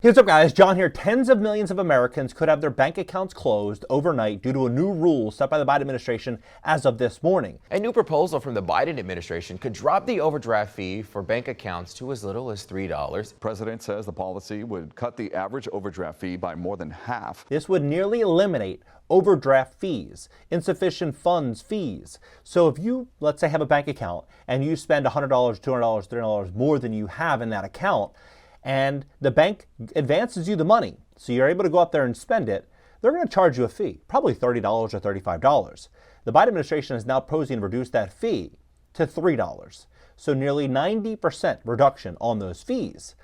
Hey, what's up guys, John here. Tens of millions of Americans could have their bank accounts closed overnight due to a new rule set by the Biden administration as of this morning. A new proposal from the Biden administration could drop the overdraft fee for bank accounts to as little as $3. The president says the policy would cut the average overdraft fee by more than half. This would nearly eliminate overdraft fees, insufficient funds fees. So if you, let's say, have a bank account and you spend $100, $200, $300 more than you have in that account, and the bank advances you the money, so you're able to go out there and spend it, they're going to charge you a fee, probably $30 or $35. The Biden administration is now proposing to reduce that fee to $3, so nearly 90% reduction on those fees.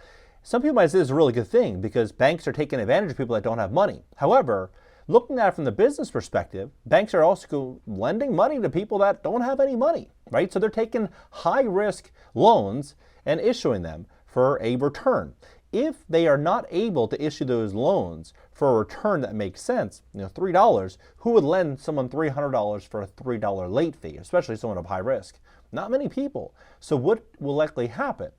Some people might say this is a really good thing because banks are taking advantage of people that don't have money. However, looking at it from the business perspective, banks are also lending money to people that don't have any money, right? So they're taking high-risk loans and issuing them for a return. If they are not able to issue those loans for a return that makes sense, $3, who would lend someone $300 for a $3 late fee, especially someone of high risk? Not many people. So what will likely happen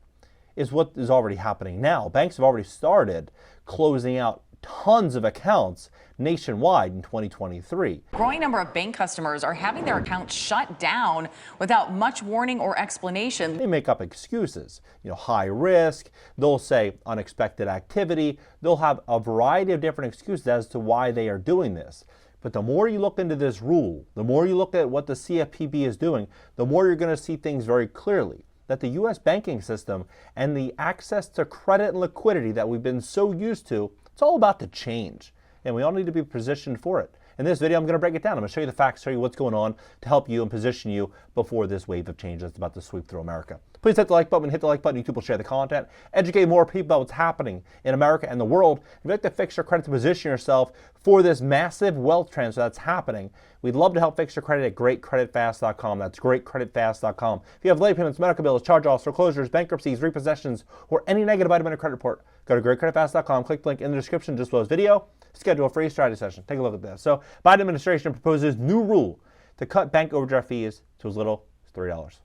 is what is already happening now. Banks have already started closing out tons of accounts nationwide in 2023. A growing number of bank customers are having their accounts shut down without much warning or explanation. They make up excuses, high risk, they'll say unexpected activity, they'll have a variety of different excuses as to why they are doing this. But the more you look into this rule, the more you look at what the CFPB is doing, the more you're going to see things very clearly. That the U.S. banking system and the access to credit and liquidity that we've been so used to, it's all about to change, and we all need to be positioned for it. In this video, I'm going to break it down. I'm going to show you the facts, show you what's going on to help you and position you before this wave of change that's about to sweep through America. Please hit the like button. Hit the like button. YouTube will share the content. Educate more people about what's happening in America and the world. If you'd like to fix your credit to position yourself for this massive wealth transfer that's happening, we'd love to help fix your credit at GreatCreditFast.com. That's GreatCreditFast.com. If you have late payments, medical bills, charge-offs, foreclosures, bankruptcies, repossessions, or any negative item in a credit report, go to GreatCreditFast.com. Click the link in the description just below this video. Schedule a free strategy session. Take a look at this. So, Biden administration proposes new rule to cut bank overdraft fees to as little as $3.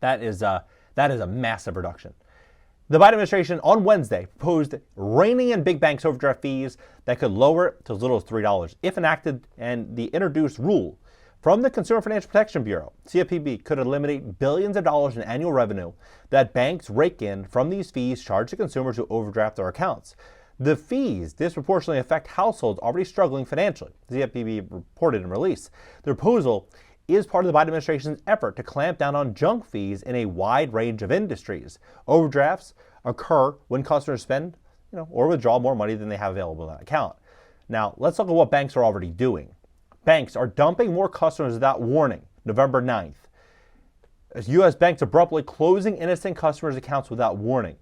That is a massive reduction. The Biden administration on Wednesday proposed reining in big banks' overdraft fees that could lower it to as little as $3 if enacted, and the introduced rule from the Consumer Financial Protection Bureau, CFPB, could eliminate billions of dollars in annual revenue that banks rake in from these fees charged to consumers who overdraft their accounts. The fees disproportionately affect households already struggling financially, the CFPB reported and released. The proposal is part of the Biden administration's effort to clamp down on junk fees in a wide range of industries. Overdrafts occur when customers spend, or withdraw more money than they have available in that account. Now, let's look at what banks are already doing. Banks are dumping more customers without warning. November 9th. As U.S. banks abruptly closing innocent customers' accounts without warning.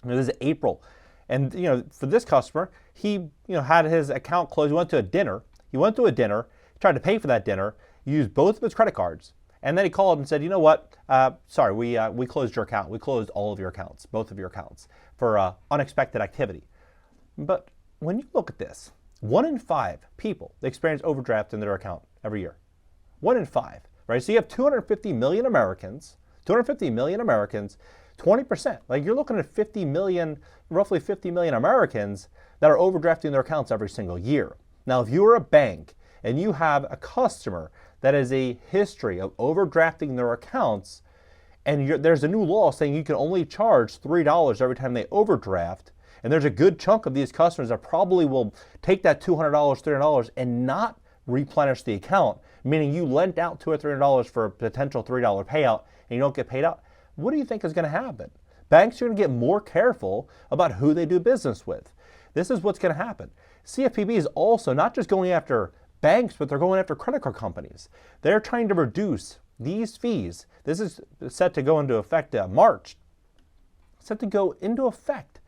This is April. And, for this customer, he, had his account closed. He went to a dinner, tried to pay for that dinner, used both of his credit cards, and then he called and said, you know what, sorry, we closed your account. We closed all of your accounts, both of your accounts, for unexpected activity. But when you look at this, 1 in 5 people experience overdraft in their account every year. 1 in 5, right? So you have 250 million Americans, 20%, like you're looking at 50 million, roughly 50 million Americans that are overdrafting their accounts every single year. Now, if you're a bank and you have a customer that has a history of overdrafting their accounts, and there's a new law saying you can only charge $3 every time they overdraft, and there's a good chunk of these customers that probably will take that $200, $300 and not replenish the account, meaning you lent out $200 or $300 for a potential $3 payout and you don't get paid out. What do you think is going to happen? Banks are going to get more careful about who they do business with. This is what's going to happen. CFPB is also not just going after banks, but they're going after credit card companies. They're trying to reduce these fees. This is set to go into effect March. Set to go into effect.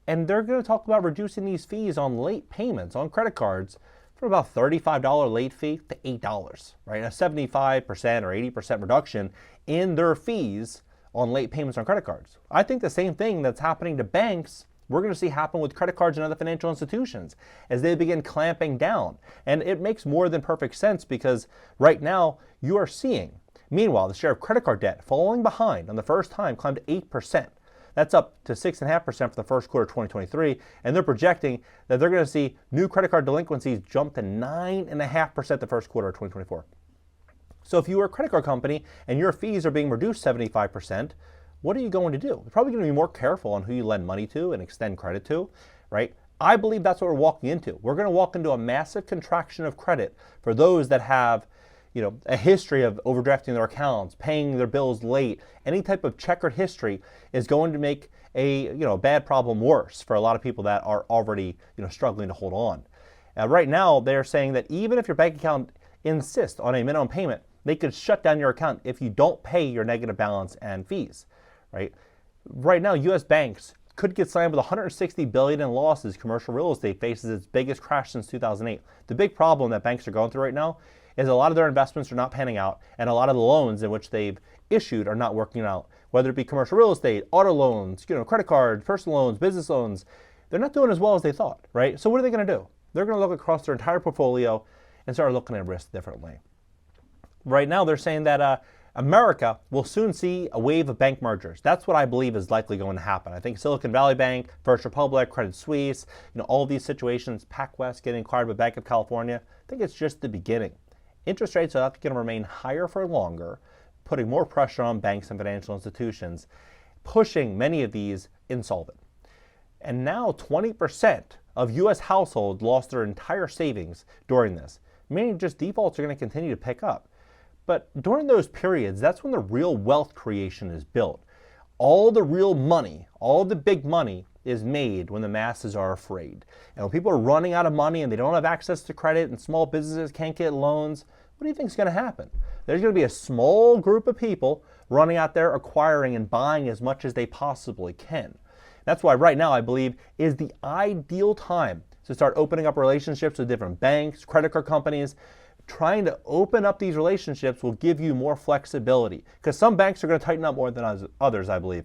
And they're going to talk about reducing these fees on late payments on credit cards from about $35 late fee to $8, right? A 75% or 80% reduction in their fees on late payments on credit cards. I think the same thing that's happening to banks, we're going to see happen with credit cards and other financial institutions as they begin clamping down. And it makes more than perfect sense because right now you are seeing, meanwhile, the share of credit card debt falling behind on the first time climbed 8%. That's up to 6.5% for the first quarter of 2023, and they're projecting that they're going to see new credit card delinquencies jump to 9.5% the first quarter of 2024. So if you are a credit card company and your fees are being reduced 75%, what are you going to do? You're probably going to be more careful on who you lend money to and extend credit to, right? I believe that's what we're walking into. We're going to walk into a massive contraction of credit for those that have, a history of overdrafting their accounts, paying their bills late. Any type of checkered history is going to make a bad problem worse for a lot of people that are already struggling to hold on. Right now, they're saying that even if your bank account insists on a minimum payment, they could shut down your account if you don't pay your negative balance and fees. Right now, U.S. banks could get slammed with $160 billion in losses. Commercial real estate faces its biggest crash since 2008. The big problem that banks are going through right now is a lot of their investments are not panning out, and a lot of the loans in which they've issued are not working out. Whether it be commercial real estate, auto loans, credit cards, personal loans, business loans, they're not doing as well as they thought, right? So what are they going to do? They're going to look across their entire portfolio and start looking at risk differently. Right now, they're saying that America will soon see a wave of bank mergers. That's what I believe is likely going to happen. I think Silicon Valley Bank, First Republic, Credit Suisse, all of these situations, PacWest getting acquired by Bank of California, I think it's just the beginning. Interest rates are going to remain higher for longer, putting more pressure on banks and financial institutions, pushing many of these insolvent. And now 20% of U.S. households lost their entire savings during this, meaning just defaults are going to continue to pick up. But during those periods, that's when the real wealth creation is built. All the real money, all the big money is made when the masses are afraid. And when people are running out of money and they don't have access to credit and small businesses can't get loans, what do you think is going to happen? There's going to be a small group of people running out there acquiring and buying as much as they possibly can. That's why right now I believe is the ideal time to start opening up relationships with different banks, credit card companies. Trying to open up these relationships will give you more flexibility because some banks are going to tighten up more than others, I believe.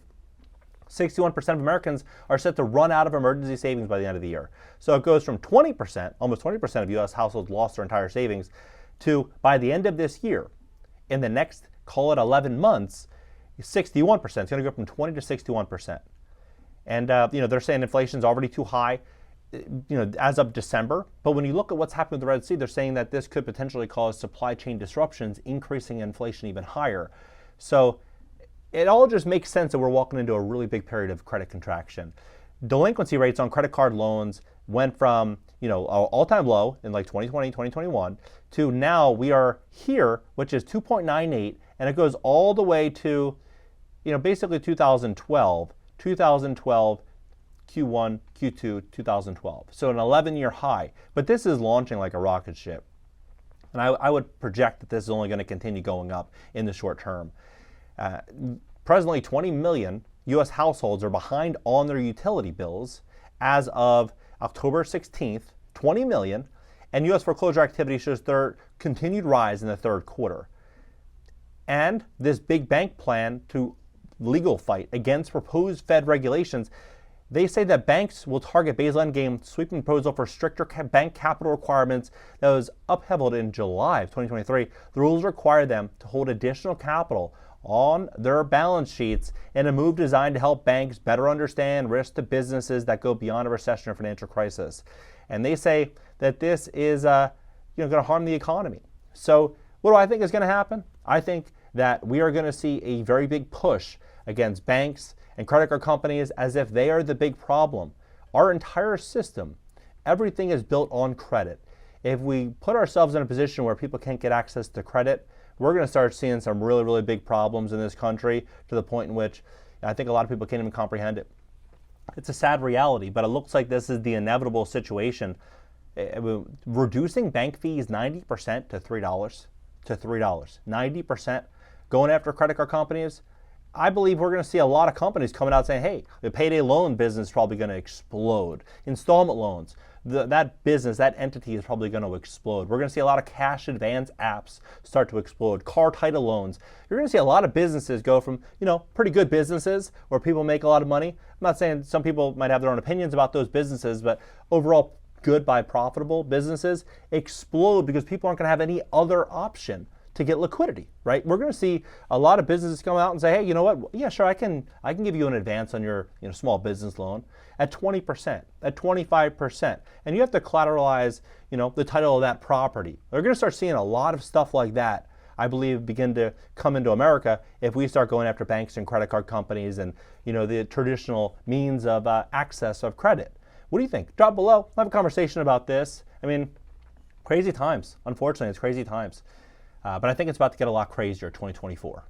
61% of Americans are set to run out of emergency savings by the end of the year. So it goes from 20%, almost 20% of U.S. households lost their entire savings, to by the end of this year, in the next, call it 11 months, 61%. It's going to go from 20 to 61%. And they're saying inflation's already too high. As of December. But when you look at what's happened with the Red Sea, they're saying that this could potentially cause supply chain disruptions, increasing inflation even higher. So it all just makes sense that we're walking into a really big period of credit contraction. Delinquency rates on credit card loans went from, an all-time low in like 2020, 2021, to now we are here, which is 2.98, and it goes all the way to, basically 2012, Q1, Q2, 2012. So an 11-year high. But this is launching like a rocket ship. And I would project that this is only going to continue going up in the short term. Presently, 20 million U.S. households are behind on their utility bills as of October 16th, 20 million. And U.S. foreclosure activity shows their continued rise in the third quarter. And this big bank plan to legal fight against proposed Fed regulations. They say that banks will target Basel Endgame sweeping proposal for stricter bank capital requirements that was upheld in July of 2023. The rules require them to hold additional capital on their balance sheets in a move designed to help banks better understand risk to businesses that go beyond a recession or financial crisis. And they say that this is going to harm the economy. So what do I think is going to happen? I think that we are going to see a very big push against banks and credit card companies as if they are the big problem. Our entire system, everything is built on credit. If we put ourselves in a position where people can't get access to credit, we're going to start seeing some really, really big problems in this country to the point in which I think a lot of people can't even comprehend it. It's a sad reality, but it looks like this is the inevitable situation. Reducing bank fees 90% to $3, 90%, going after credit card companies. I believe we're going to see a lot of companies coming out saying, hey, the payday loan business is probably going to explode. Installment loans, that business, that entity is probably going to explode. We're going to see a lot of cash advance apps start to explode. Car title loans. You're going to see a lot of businesses go from, pretty good businesses where people make a lot of money. I'm not saying some people might have their own opinions about those businesses, but overall good by profitable businesses explode because people aren't going to have any other option to get liquidity, right? We're going to see a lot of businesses come out and say, hey, you know what? Yeah, sure, I can give you an advance on your small business loan at 20%, at 25%, and you have to collateralize, the title of that property. We're going to start seeing a lot of stuff like that, I believe, begin to come into America if we start going after banks and credit card companies and the traditional means of access of credit. What do you think? Drop below. Have a conversation about this. I mean, crazy times. Unfortunately, it's crazy times. But I think it's about to get a lot crazier 2024.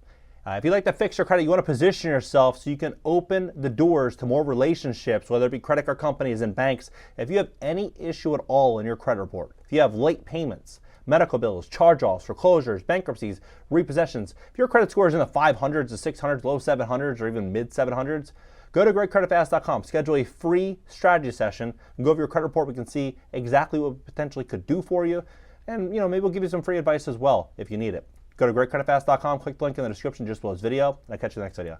If you like to fix your credit, you want to position yourself so you can open the doors to more relationships, whether it be credit card companies and banks. If you have any issue at all in your credit report, if you have late payments, medical bills, charge-offs, foreclosures, bankruptcies, repossessions, if your credit score is in the 500s, the 600s, low 700s, or even mid 700s, go to GreatCreditFast.com, schedule a free strategy session, and go over your credit report. We can see exactly what we potentially could do for you. And maybe we'll give you some free advice as well if you need it. Go to GreatCreditFast.com, click the link in the description just below this video, and I'll catch you in the next video.